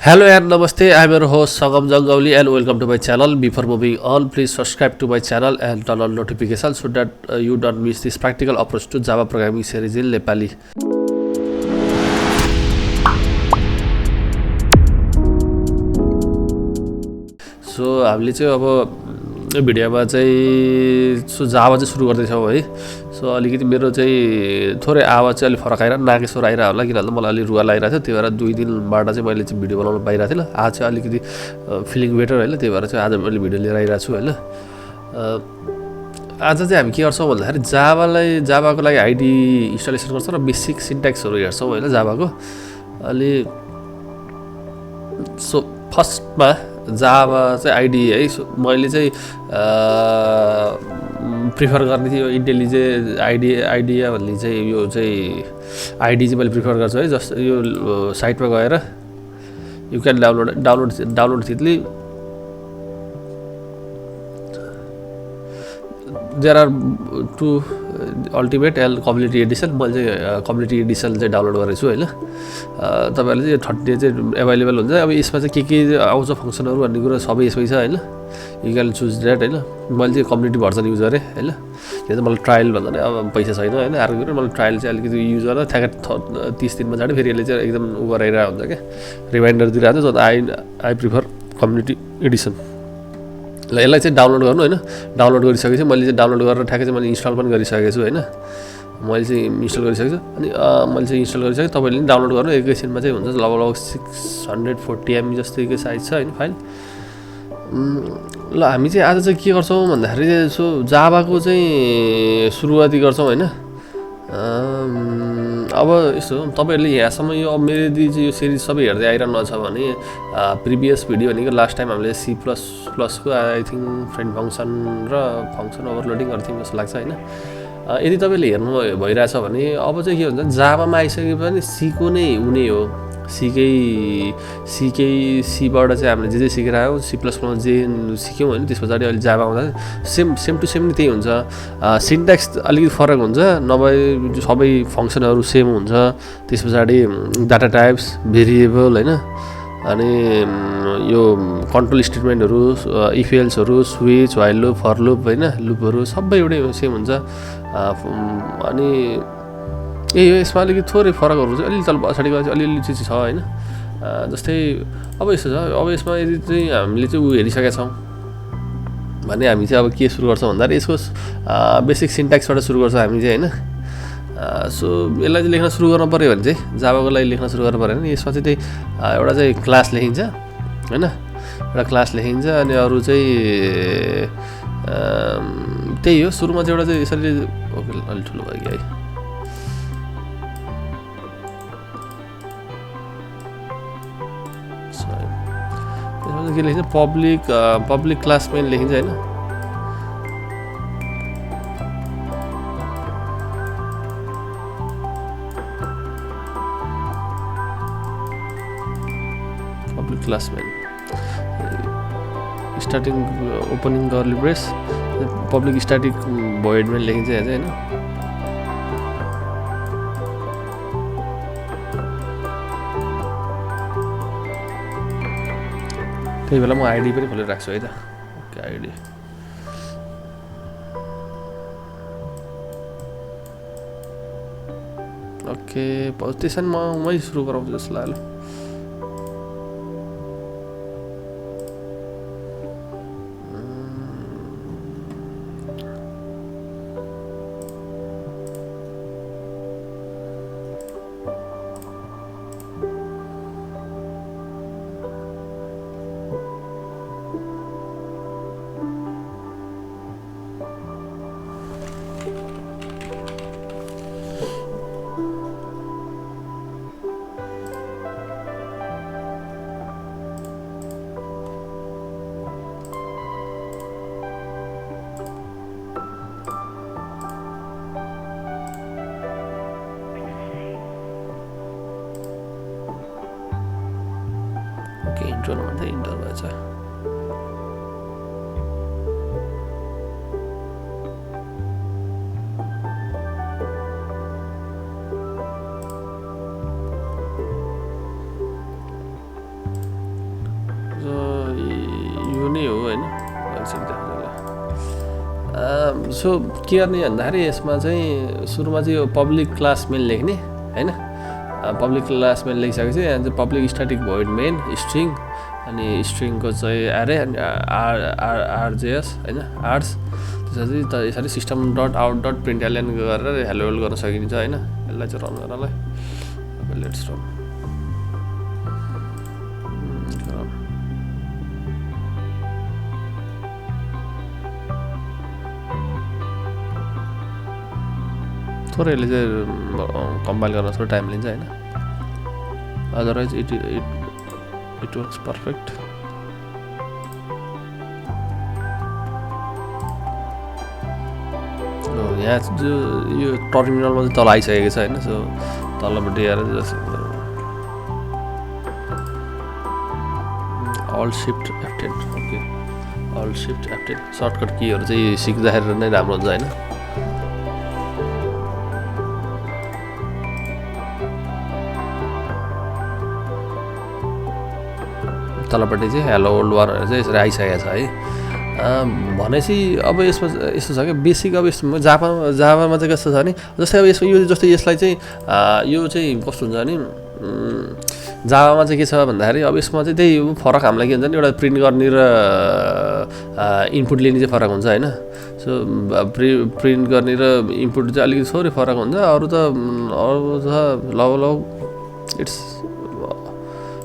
Hello and namaste. I am your host Sagam Jangauli and welcome to my channel. Before moving on, please subscribe to my channel and turn on notifications so that you don't miss this practical approach to Java programming series in Nepali. So हामीले चाहिँ अब भिडियोमा चाहिँ Java चाहिँ सुरु गर्दै छौं है. सो अलिकति मेरो चाहिँ थोरै आवाज चाहिँ अलि फरक आइरा नाके स्वर आइरा होला किनभने मलाई अलि रुवा लागिरहेको थियो. त्यही भएर 2 दिनबाट चाहिँ मैले चाहिँ भिडियो बनाउन पाइरा थिएन. आज चाहिँ अलिकति फिलिङ बेटर हैन. त्यही भएर चाहिँ आज मैले भिडियो लिएर आइरा छु हैन. आज चाहिँ हामी के गर्छौं भन्दाखेरि जावाको लागि आईडी इन्स्टलेसन गर्छौं र बेसिक सिन्ट्याक्सहरु हेर्छौं हैन जावाको. अलि सो फर्स्टमा जावा चाहिँ आईडी है मैले चाहिँ प्रिफर गर्ने थियो इन्टेलिजे आइडिया भन्ने चाहिँ यो चाहिँ आईडी चाहिँ मैले प्रिफर गर्छु है. जस्ट यो साइटमा गएर यु क्यान डाउनलोड थितली there are two ultimate and community edition. मैले चाहिँ कम्युनिटी एडिसन चाहिँ डाउनलोड गरेको छु हैन. तपाईहरुले चाहिँ 30 डे चाहिँ अवेलेबल हुन्छ. अब यसमा चाहिँ के आउँछ फंक्सनहरु भन्ने कुरा सबै यसमै छ हैन. यु क्यान चुज दैट हैन. मैले चाहिँ कम्युनिटी भर्जन युज गरे हैन. यो चाहिँ मलाई ट्रायल भन्दा नि अब पैसा छैन हैन. अर्को कुरा मैले ट्रायल चाहिँ अलिकति युज गरेर ठ्याक्कै 30 दिनमा जाडे फेरि यसले चाहिँ एकदम उ गराइरा हुन्छ के रिमाइन्डर दिइराछ. So I prefer community edition. ल यसलाई चाहिँ डाउनलोड गर्नु हैन. डाउनलोड गरिसकेपछि मैले चाहिँ डाउनलोड गरेर ठ्याक्कै चाहिँ मैले इन्स्टल पनि गरिसकेको छु हैन. मैले चाहिँ इन्स्टल गरिसकेको छु अनि मैले चाहिँ इन्स्टल गरिसके. तपाईले पनि डाउनलोड गर्नु एकैछिनमा चाहिँ हुन्छ. लगभग 640 MB जस्तैको साइज छ हैन फाइल. ल हामी चाहिँ आज चाहिँ के गर्छौं भन्दाखेरि सो जावाको चाहिँ सुरुवाती गर्छौं हैन. अब यसो तपाईहरुले यहाँसम्म यो मेरो चाहिँ यो सिरिज सबै हेर्दै आइरहनु छ भने प्रिभियस भिडियो भनेको लास्ट टाइम हामीले C++ को आई थिंक फ्रेन्ड फंक्सन र फंक्सन ओभरलोडिङ गर्थ्यौं जस्तो लाग्छ हैन. यदि तपाईले हेर्नु भइराछ भने अब चाहिँ के भन्छ जावामा आइसके पनि C को नै हुने हो. C बाट चाहिँ हामीले जे सिकेर आयौं C++ मा जे सिक्यौं हैन. त्यसपछि अलि जावा आउँदा सेम टु सेम नि त्यही हुन्छ. सिन्ट्याक्स अलिकति फरक हुन्छ नभए सबै फंक्सनहरु सेम हुन्छ. त्यसपछि डाटा टाइप्स भेरिएबल हैन. अनि यो कन्ट्रोल स्टेटमेन्टहरु इफ एल्सहरु switch while loop for loop हैन लुपहरु सबै एउटै सेम हुन्छ. अनि यही हो यसमा अलिकति थोरै फरकहरु चाहिँ अलि तल पछाडी गएपछि अलि चीज छ हैन. जस्तै अब यसो छ. अब यसमा यदि चाहिँ हामीले चाहिँ उ हेरिसकेका छौं भने हामी चाहिँ अब के सुरु गर्छौं भन्दा यसको बेसिक सिन्ट्याक्सबाट सुरु गर्छौं हामी चाहिँ हैन. सो यसलाई चाहिँ लेख्न सुरु गर्न पर्यो भने चाहिँ जावाको लागि लेख्न सुरु गर्न पर्यो भने यसमा चाहिँ त्यही एउटा चाहिँ क्लास लेखिन्छ हैन. एउटा क्लास लेखिन्छ अनि अरु चाहिँ त्यही हो. सुरुमा चाहिँ एउटा चाहिँ यसरी ओके अलि ठुलो भयो कि है. के लेखिन्छ पब्लिक क्लास मेन लेखिन्छ हैन. Public class main starting opening curly ब्रेस पब्लिक स्ट्याटिक भोइड मेन लेखिन्छ यहाँ चाहिँ हैन. त्यही बेला म आईडी पनि खोलेर राख्छु है त. ओके आईडी ओके त्यसैले मै सुरु गराउँछु जस्तो लाग्यो. इन्ट्रो भन्दा इन्टर भएछ. यही हो हैन सो के गर्ने भन्दाखेरि यसमा चाहिँ सुरुमा चाहिँ यो पब्लिक क्लास मेन लेख्ने हैन पब्लिक क्लास मेन लेखिसकेपछि यहाँ चाहिँ public static void main string अनि स्ट्रिङको चाहिँ एरे अनि आरजेएस हैन आर्ट्स त्यसपछि त यसरी सिस्टम डट आउट डट प्रिन्टएलएन गरेर हेलो वर्ल्ड गर्न सकिन्छ हैन यसलाई चाहिँ रन गर्नलाई अब लेट्स रन थोरै यसले चाहिँ कम्पाइल गर्न थोरै टाइम लिन्छ हैन अदरवाइज इट वर्क्स पर्फेक्ट यहाँ जो यो टर्मिनलमा चाहिँ तल आइसकेको छ हैन सो तलपट्टि आएर alt shift F10 okay alt shift F10 shortcut कीहरु चाहिँ सिक्दाखेरि नै राम्रो हुन्छ हैन तलपट्टि चाहिँ हेलो वर्ल्ड भनेर चाहिँ यसरी आइसकेको छ है भनेपछि अब यसमा यस्तो छ कि बेसिक अब यसमा जाभामा चाहिँ कस्तो छ भने जस्तै अब यसमा यो जस्तै यसलाई चाहिँ यो चाहिँ कस्तो हुन्छ भने जाभामा चाहिँ के छ भन्दाखेरि अब यसमा चाहिँ त्यही फरक हामीलाई के हुन्छ नि एउटा प्रिन्ट गर्ने र इनपुट लिने चाहिँ फरक हुन्छ हैन सो प्रिन्ट गर्ने र इनपुट चाहिँ अलिकति थोरै फरक हुन्छ अरु त लगभग इट्स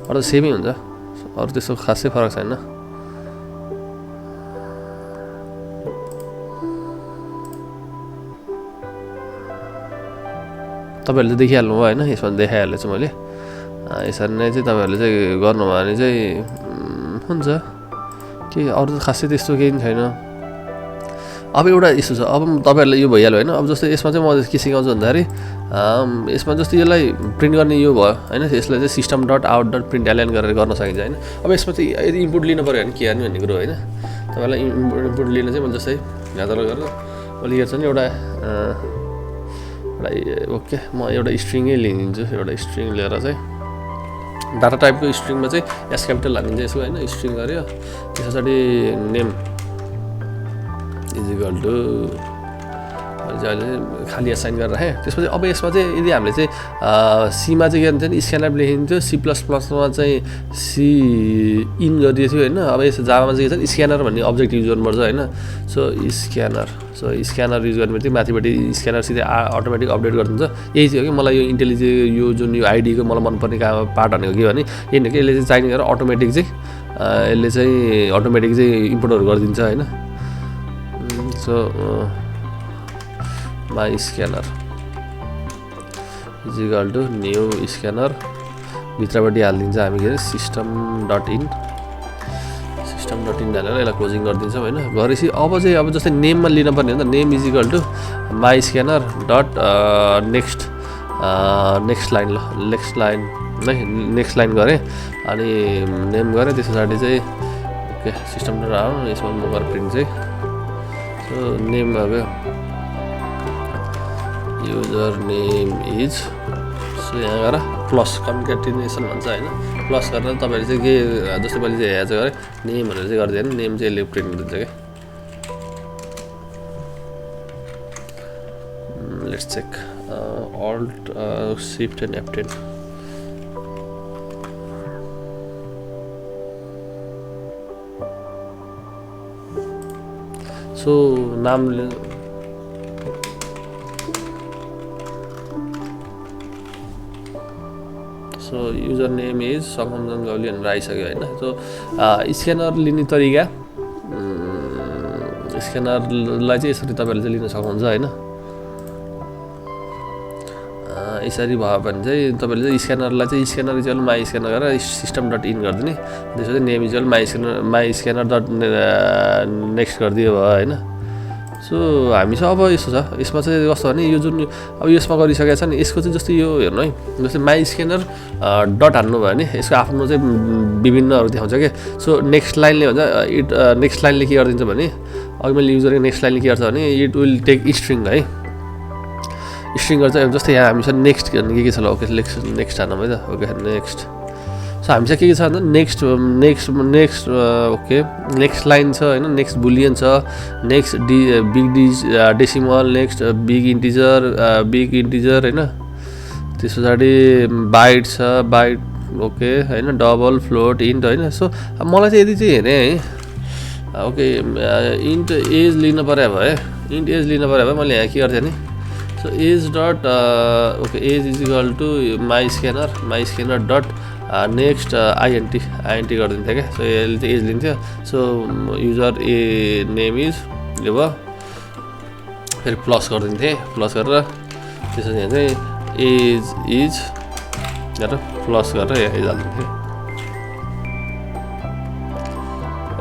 अरु त सेमै हुन्छ अरु त्यस्तो खासै फरक छैन तपाईहरुले देखिहाल्नु भयो हैन यसमा देखाइहाल्छु मैले यसरी नै चाहिँ तपाईहरुले चाहिँ गर्नु भयो भने चाहिँ हुन्छ के अरु त खासै त्यस्तो केही पनि छैन अब एउटा यस्तो छ अब तपाईहरुले यो भइहाल्यो हैन अब जस्तै यसमा चाहिँ म के सिकाउँछु भन्दाखेरि यसमा जस्तै यसलाई प्रिन्ट गर्ने यो भयो हैन यसलाई चाहिँ system dot out dot print align गरेर गर्न सकिन्छ हैन अब यसमा चाहिँ यदि इनपुट लिनु पर्यो भने के गर्ने भन्ने कुरो हैन तपाईलाई इनपुट लिन चाहिँ म जस्तै यहाँ गरेर मैले हेर्छु नि एउटा ओके म एउटा स्ट्रिङै लिन्छु एउटा स्ट्रिङ लिएर चाहिँ डाटा टाइपको स्ट्रिङमा चाहिँ एस क्यापिटल हालिन्छ यसको हैन स्ट्रिङ गर्यो त्यसपछि नेम इज इक्वल टु अहिले खाली असाइन गरेर राखेँ त्यसपछि अब यसमा चाहिँ यदि हामीले चाहिँ सीमा चाहिँ के भन्छ नि स्क्यानर लेखिन्थ्यो C++मा चाहिँ सी इन गरिदिएको थियो हैन अब यस जाभामा चाहिँ के छ स्क्यानर भन्ने अब्जेक्ट युज गर्नुपर्छ हैन सो स्क्यानर युज गर्ने बित्तिकै माथिपट्टि स्क्यानर सिधै अटोमेटिक अपडेट गरिदिन्छ यही चाहिँ हो कि मलाई यो इन्टेलिजेन्ट यो जुन यो आइडी को मलाई मनपर्ने पार्ट भनेको के भने यही हो कि यसले चाहिँ चाहिने गरेर अटोमेटिक चाहिँ यसले चाहिँ अटोमेटिक चाहिँ इम्पोर्टहरु गरिदिन्छ हैन so my scanner is equal to new scanner भित्रपट्टि हाल्दिन्छ हामी के सिस्टम डट इन हालेर यसलाई क्लोजिङ गरिदिन्छौँ हैन गरेपछि अब चाहिँ अब जस्तै नेममा लिन पर्ने हो नि त name is equal to my scanner dot next line ल नेक्स्ट लाइन गरेँ अनि नेम गरेँ त्यसपछि चाहिँ ओके सिस्टम डट आउँ यसमा म गरेर प्रिन्ट चाहिँ सो नेम अब युजर नेम इज सो यहाँ गएर प्लस कन्क्याटिनेसन भन्छ हैन प्लस गरेर तपाईले चाहिँ के जस्तै मैले चाहिँ यहाँ चाहिँ गरे नेम भनेर चाहिँ गर्दैन नेम चाहिँ यसले प्रिन्ट दिन्छ के let's check alt shift and F10 so नाम so user name is Sangamjan Gauli भनेर आइसक्यो हैन सो स्क्यानर लिने तरिका स्क्यानरलाई चाहिँ यसरी तपाईहरुले चाहिँ लिन सक्नुहुन्छ हैन यसरी भयो भने चाहिँ तपाईले चाहिँ स्क्यानरलाई चाहिँ scanner is equal my scanner गरेर सिस्टम डट इन गरिदिने त्यसपछि name is equal my scanner dot next गरिदियो भयो हैन सो हामीसँग अब यस्तो छ यसमा चाहिँ कस्तो भने यो जुन अब यसमा गरिसकेको छ नि यसको चाहिँ जस्तै यो हेर्नु है जस्तै माई स्क्यानर डट हाल्नु भयो भने यसको आफ्नो चाहिँ विभिन्नहरु देखाउँछ के सो नेक्स्ट लाइनले भन्छ इट नेक्स्ट लाइनले के गरिदिन्छ भने अघि मैले युजरको नेक्स्ट लाइनले के गर्छ भने इट विल टेक स्ट्रिङ है स्ट्रिङ गर्छ जस्तै यहाँ हामीसँग नेक्स्ट भन्ने के छ ल ओके नेक्स्ट हाल्नु है त ओके नेक्स्ट सो हामी चाहिँ के छ भन्दा नेक्स्ट ओके नेक्स्ट लाइन छ हैन, नेक्स्ट बुलियन छ, next big decimal, next big integer हैन, त्यस पछाडि बाइट छ, बाइट ओके हैन, डबल फ्लोट इन्ट हैन। सो मलाई चाहिँ यदि चाहिँ हेरेँ है ओके इन्ट एज लिन पर्यो भए मैले यहाँ के गर्थेँ नि, so age dot okay age is equal to my scanner dot next INT गरिदिन्थ्यो क्या। सो यसले चाहिँ एज लिन्थ्यो। So user a name is यो भयो, फेरि प्लस गरिदिन्थेँ, प्लस गरेर त्यसपछि यहाँ चाहिँ एज इज गरेर प्लस गरेर यहाँ एज हालिदिन्थेँ।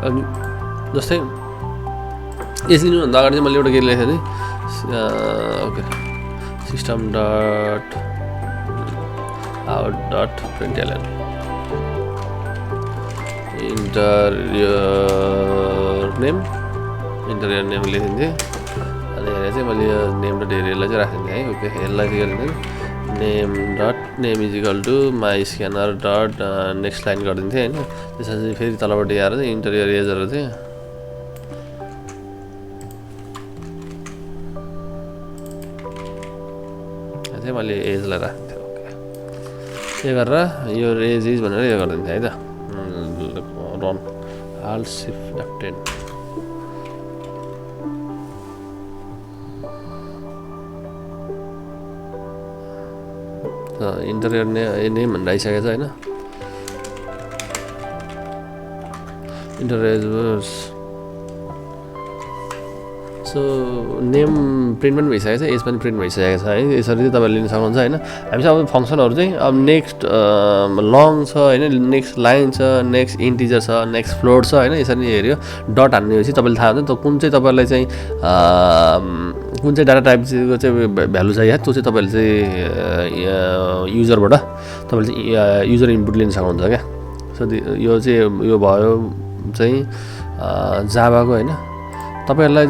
अनि जस्तै एज लिनुभन्दा अगाडि चाहिँ मैले एउटा के लेखेको थिएँ नि okay system dot out dot println enter name लेखिदिन्थेँ। अनि यहाँ चाहिँ मैले यो नेम डट एरियालाई चाहिँ राखिदिन्थेँ है ओके। यसलाई चाहिँ गरिदिन्थेँ name is equal to my scanner dot next line गरिदिन्थेँ होइन। त्यसपछि फेरि तलबाट आएर चाहिँ इन्टरियर एजहरू चाहिँ मैले एजलाई राख्थेँ ओके। यो गरेर यो एज इज भनेर यो गरिदिन्थेँ है त। Run alt shift F10 enter your name भनेर आइसकेको छ होइन। इन्टरियर सो नेम प्रिन्ट पनि भइसकेको छ, एज पनि प्रिन्ट भइसकेको छ है। यसरी चाहिँ तपाईँले लिन सक्नुहुन्छ होइन। हामी चाहिँ अब फङ्सनहरू चाहिँ अब नेक्स्ट लङ छ होइन, नेक्स्ट लाइन छ, नेक्स्ट इन्टिजर छ, नेक्स्ट फ्लोट छ होइन। यसरी हेऱ्यो डट हान्नेपछि तपाईँले थाहा हुन्छ कुन चाहिँ तपाईँलाई चाहिँ कुन चाहिँ डाटा टाइपको चाहिँ भ्यालु चाहियो त्यो चाहिँ तपाईँले चाहिँ युजरबाट तपाईँले चाहिँ युजर इनपुट लिन सक्नुहुन्छ क्या। सो यो चाहिँ यो भयो चाहिँ जाभाको होइन। तपाईँहरूलाई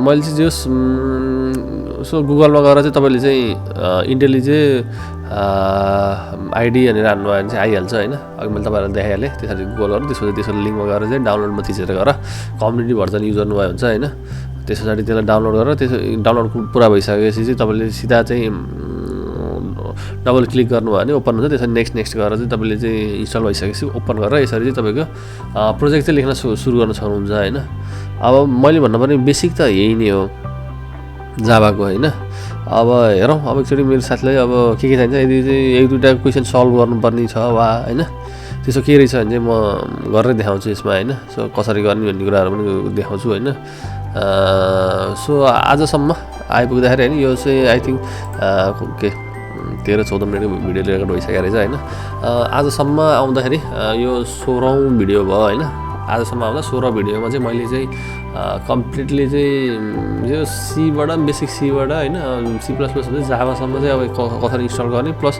मैले चाहिँ जस सो गुगलमा गएर चाहिँ तपाईँले चाहिँ इन्टेलिजे आइडी भनेर हान्नुभयो भने चाहिँ आइहाल्छ होइन। अघि मैले तपाईँहरूलाई देखाइहालेँ त्यसरी गुगलहरू त्यसरी लिङ्कमा गएर चाहिँ डाउनलोडमा थिचेर गएर कम्युनिटी भर्जन युज गर्नुभयो हुन्छ होइन। त्यस पछाडि त्यसलाई डाउनलोड गरेर डाउनलोड पुरा भइसकेपछि चाहिँ तपाईँले सिधा चाहिँ डबल क्लिक गर्नुभयो भने ओपन हुन्छ। त्यसरी नेक्स्ट गरेर चाहिँ तपाईँले चाहिँ इन्स्टल भइसकेपछि ओपन गरेर यसरी चाहिँ तपाईँको प्रोजेक्ट चाहिँ लेख्न सुरु गर्न सक्नुहुन्छ होइन। अब मैले भन्नुपर्ने बेसिक त यही नै हो जाभाको होइन। अब हेरौँ अब एकचोटि मेरो साथीलाई अब के चाहिन्छ, यदि चाहिँ एक दुईवटा क्वेसन सल्भ गर्नुपर्ने छ वा होइन त्यसो के रहेछ भने चाहिँ म गरेर देखाउँछु यसमा होइन। सो कसरी गर्ने भन्ने कुराहरू पनि देखाउँछु होइन। सो आजसम्म आइपुग्दाखेरि होइन यो चाहिँ आई थिङ्क के 13-14 मिनटको भिडियो रेकर्ड भइसकेको रहेछ होइन। आजसम्म आउँदाखेरि यो 16औँ भिडियो भयो होइन। आजसम्म आउँदा 16 भिडियोमा चाहिँ मैले चाहिँ कम्प्लिटली चाहिँ यो सीबाट बेसिक सीबाट होइन C++ चाहिँ जाभासम्म चाहिँ अब कसरी इन्स्टल गर्ने प्लस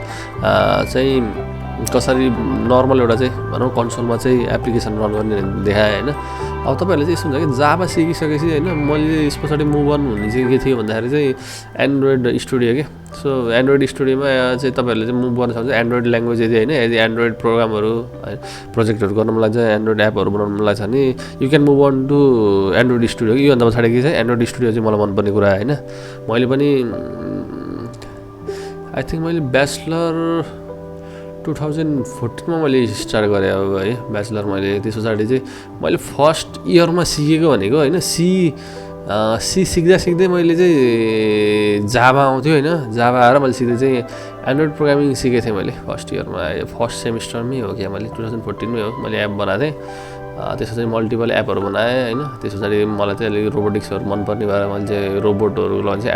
चाहिँ कसरी नर्मल एउटा चाहिँ भनौँ कन्सोलमा चाहिँ एप्लिकेसन रन गर्ने देखाएँ होइन। अब तपाईँहरूले चाहिँ यस्तो हुन्छ कि जाभा सिकिसकेपछि होइन मैले यस पछाडि मुभ अन हुने चाहिँ के थियो भन्दाखेरि चाहिँ एन्ड्रोइड स्टुडियो के। सो एन्ड्रोइड स्टुडियोमा चाहिँ तपाईँहरूले चाहिँ मुभ गर्न सक्छ एन्ड्रोइड ल्याङ्ग्वेज यदि होइन, यदि एन्ड्रोइड प्रोग्रामहरू प्रोजेक्टहरू गर्नु मन लाग्छ, एन्ड्रोइड एपहरू बनाउनु मन लाग्छ भने you can move on to Android Studio. योभन्दा पछाडि के छ एन्ड्रोइड स्टुडियो चाहिँ मलाई मनपर्ने कुरा होइन। मैले पनि आई थिङ्क मैले ब्याचलर 2014 मा मैले स्टार्ट गरेँ अब है ब्याचलर मैले। त्यस पछाडि चाहिँ मैले फर्स्ट इयरमा सिकेको भनेको होइन सी सिक्दै मैले चाहिँ जाभा आउँथ्यो होइन। जाभा आएर मैले सिक्दै चाहिँ एन्ड्रोइड प्रोग्रामिङ सिकेको थिएँ मैले फर्स्ट इयरमा, फर्स्ट सेमिस्टरमै हो क्या मैले 2014 मै हो मैले एप बनाएको थिएँ। त्यसो चाहिँ मल्टिपल एपहरू बनाएँ होइन। त्यस पछाडि मलाई चाहिँ अलिक रोबोटिक्सहरू मनपर्ने भएर मैले चाहिँ रोबोटहरू लगाएर चाहिँ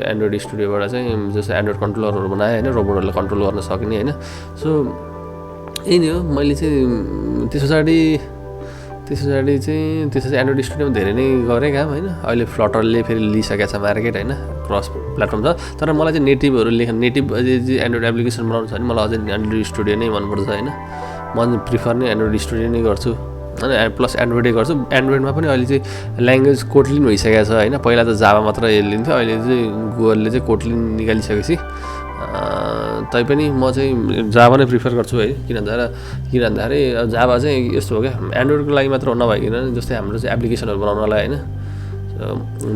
एन्ड्रोइड स्टुडियोबाट चाहिँ जस्तो एन्ड्रोइड कन्ट्रोलरहरू बनाएँ होइन, रोबोटहरूलाई कन्ट्रोल गर्न सक्ने होइन। सो यही नै हो मैले चाहिँ त्यस पछाडि एन्ड्रोइड स्टुडियोमा धेरै नै गरेँ काम होइन। अहिले फ्लटरले फेरि लिइसकेको छ मार्केट होइन, क्रस प्लेटफर्म छ। तर मलाई चाहिँ नेटिभ एन्ड्रोइड एप्लिकेसन बनाउनु छ भने मलाई अझै एन्ड्रोइड स्टुडियो नै मनपर्छ होइन। म प्रिफर नै एन्ड्रोइड स्टुडियो नै गर्छु होइन, प्लस एन्ड्रोइडै गर्छु। एन्ड्रोइडमा पनि अहिले चाहिँ ल्याङ्ग्वेज कोटलिन भइसकेको छ होइन। पहिला त जाभा मात्र लिन्थ्यो, अहिले चाहिँ गुगलले चाहिँ कोटलिन निकालिसकेपछि तैपनि म चाहिँ जावा नै प्रिफर गर्छु है किन भन्दाखेरि जावा चाहिँ यस्तो हो क्या एन्ड्रोइडको लागि मात्र नभइकन जस्तै हाम्रो चाहिँ एप्लिकेसनहरू बनाउनलाई होइन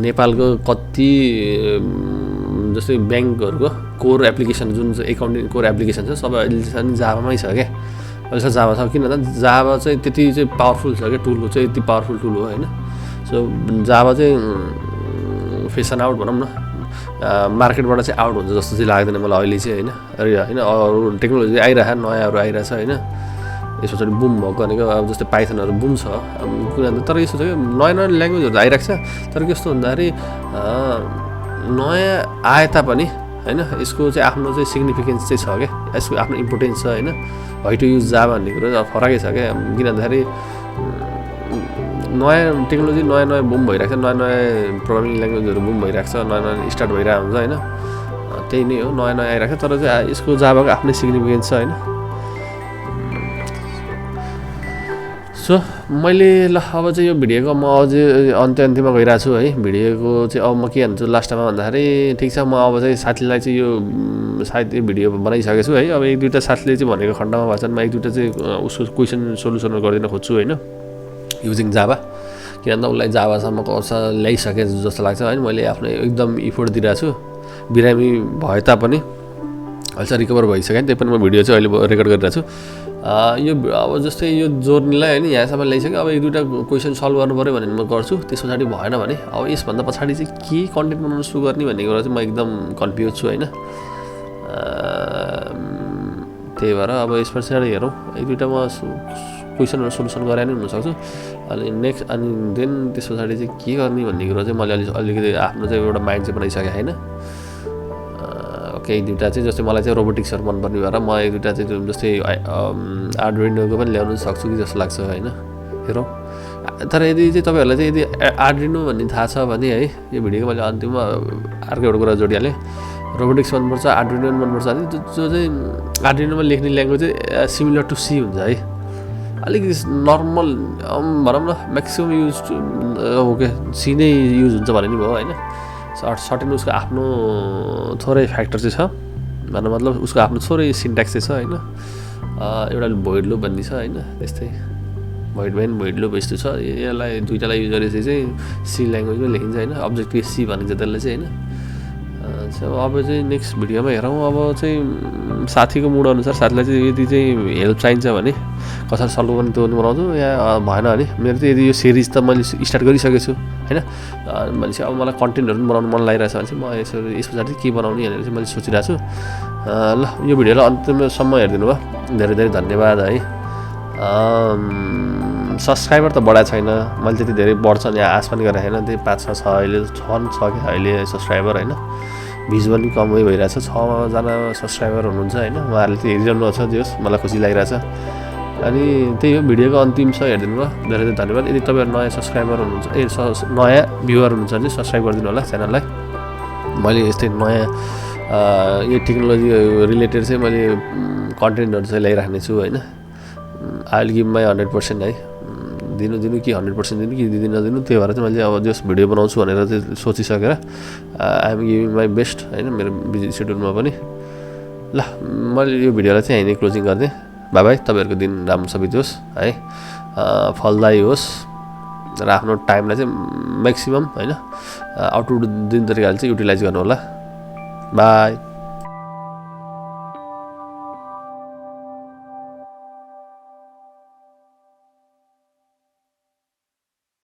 नेपालको कति जस्तै ब्याङ्कहरूको कोर एप्लिकेसन जुन चाहिँ एकाउन्टिङ कोर एप्लिकेसन छ सबै अहिले जावामै छ क्या अहिले जावा छ किन भन्दा जावा चाहिँ त्यति चाहिँ पावरफुल छ क्या टुल चाहिँ यति पावरफुल टुल हो होइन सो जावा चाहिँ फेसन आउट भनौँ न मार्केटबाट चाहिँ आउट हुन्छ जस्तो चाहिँ लाग्दैन मलाई अहिले चाहिँ होइन अरू टेक्नोलोजी आइरहेको नयाँहरू आइरहेछ होइन यसो चाहिँ बुम भएको भनेको अब जस्तै पाइथनहरू बुम छ किनभने तर यस्तो छ कि नयाँ नयाँ ल्याङ्ग्वेजहरू आइरहेको छ तर कस्तो भन्दाखेरि नयाँ आए तापनि होइन यसको चाहिँ आफ्नो चाहिँ सिग्निफिकेन्स चाहिँ छ क्या यसको आफ्नो इम्पोर्टेन्स छ होइन हाउ टु युज जावा भन्ने कुरो फरकै छ क्या किन भन्दाखेरि नयाँ टेक्नोलोजी नयाँ बुम भइरहेको छ नयाँ प्रोग्रामिङ ल्याङ्ग्वेजहरू बुम भइरहेको छ नयाँ स्टार्ट भइरहेको हुन्छ होइन त्यही नै हो नयाँ आइरहेको छ तर चाहिँ यसको जावाको आफ्नै सिग्निफिकेन्स छ होइन सो मैले ल अब चाहिँ यो भिडियोको म अझै अन्त्यमा गइरहेको छु है भिडियोको चाहिँ अब म के भन्छु लास्टमा भन्दाखेरि ठिक छ म अब चाहिँ साथीलाई चाहिँ यो सायद यो भिडियो बनाइसकेको छु है अब एक दुईवटा साथीले चाहिँ भनेको खण्डमा भएछन् म एक दुईवटा चाहिँ उसको क्वेसन सोल्युसनहरू गरिदिन खोज्छु होइन युजिङ जावा किन भन्दा उसलाई जावासम्मको अवसर ल्याइसके जस्तो लाग्छ होइन मैले आफ्नो एकदम इफोर्ट दिइरहेको छु बिरामी भए तापनि अहिले चाहिँ रिकभर भइसक्यो त्यही पनि म भिडियो चाहिँ अहिले रेकर्ड गरिरहेको छु यो अब जस्तै यो जोर्नीलाई होइन यहाँसम्म ल्याइसक्यो अब एक दुईवटा क्वेसन सल्भ गर्नु पऱ्यो भने म गर्छु त्यस पछाडि भएन भने अब यसभन्दा पछाडि चाहिँ के कन्टेन्ट बनाउनु सुरु गर्ने भन्ने कुरा चाहिँ म एकदम कन्फ्युज छु होइन त्यही भएर अब यस पछाडि हेरौँ एक दुईवटा म क्वेसनहरू सोल्युसन गराए नै हुनसक्छु अनि नेक्स्ट अनि देन त्यस पछाडि चाहिँ के गर्ने भन्ने कुरो चाहिँ मैले अलिकति आफ्नो चाहिँ एउटा माइन्ड चाहिँ बनाइसकेँ होइन केही दुईवटा चाहिँ जस्तै मलाई चाहिँ रोबोटिक्सहरू मनपर्ने भएर म एक दुईवटा चाहिँ जस्तै आर्डिनोको पनि ल्याउनु सक्छु कि जस्तो लाग्छ होइन हेरौँ तर यदि चाहिँ तपाईँहरूलाई चाहिँ यदि आर्डिनो भन्ने थाहा छ भने है यो भिडियोको मैले अन्तिममा अर्को एउटा कुरा जोडिहालेँ रोबोटिक्स मनपर्छ आर्डिनो मनपर्छ भने जो चाहिँ आर्डिनोमा लेख्ने ल्याङ्ग्वेज चाहिँ सिमिलर टु सी हुन्छ है अलिकति नर्मल भनौँ न म्याक्सिमम् युज ओके सी नै युज हुन्छ भने नि भयो होइन सर्टेन उसको आफ्नो थोरै फ्याक्टर चाहिँ छ भन्नु मतलब उसको आफ्नो थोरै सिन्ट्याक्स चाहिँ छ होइन एउटा भोइड लुप भन्ने छ होइन त्यस्तै भोइड लुप यस्तो छ यसलाई दुईवटालाई युज गरेपछि चाहिँ सी ल्याङ्ग्वेजमै लेखिन्छ होइन अब्जेक्टिभ सी भनिन्छ त्यसलाई चाहिँ होइन अब चाहिँ नेक्स्ट भिडियोमा हेरौँ अब चाहिँ साथीको मुड अनुसार साथीलाई चाहिँ यदि चाहिँ हेल्प चाहिन्छ भने कसरी सल्भ गर्ने त्यो बनाउँछु या भएन भने मेरो चाहिँ यदि यो सिरिज त मैले स्टार्ट गरिसकेको छु होइन भनेपछि अब मलाई कन्टेन्टहरू पनि बनाउनु मन लागिरहेछ भने चाहिँ म यस पछाडि के बनाउने भनेर चाहिँ मैले सोचिरहेको छु ल यो भिडियोलाई अन्तिमसम्म हेरिदिनु भयो धेरै धेरै धन्यवाद है सब्सक्राइबर त बढाएको छैन मैले त्यति धेरै बढ्छ यहाँ आश पनि गरेको छैन त्यही 5-6 छ अहिले छ कि अहिले सब्सक्राइबर होइन भ्युज पनि कमै भइरहेछ 6जना सब्सक्राइबर हुनुहुन्छ होइन उहाँहरूले चाहिँ हेरिरहनु छ जे होस् मलाई खुसी लागिरहेछ अनि त्यही हो भिडियोको अन्तिम छ हेरिदिनु भयो धेरै धेरै धन्यवाद यदि तपाईँहरू नयाँ सब्सक्राइबर हुनुहुन्छ नयाँ भ्युवर हुनुहुन्छ भने सब्सक्राइब गरिदिनु होला च्यानललाई मैले यस्तै नयाँ यो टेक्नोलोजी रिलेटेड चाहिँ मैले कन्टेन्टहरू चाहिँ ल्याइराख्ने छु होइन आई विल गिभ माई 100% है दिनु कि 100% दिनु कि नदिनु त्यही भएर चाहिँ मैले अब जस भिडियो बनाउँछु भनेर चाहिँ सोचिसकेर I am giving my best होइन मेरो बिजी सेड्युलमा पनि ल मैले यो भिडियोलाई चाहिँ यहीँ नै क्लोजिङ गरिदिएँ बाई तपाईँहरूको दिन राम्रो बितोस् है फलदायी होस् र आफ्नो टाइमलाई चाहिँ म्याक्सिमम् होइन आउट दिन तरिकाले चाहिँ युटिलाइज गर्नु होला बाई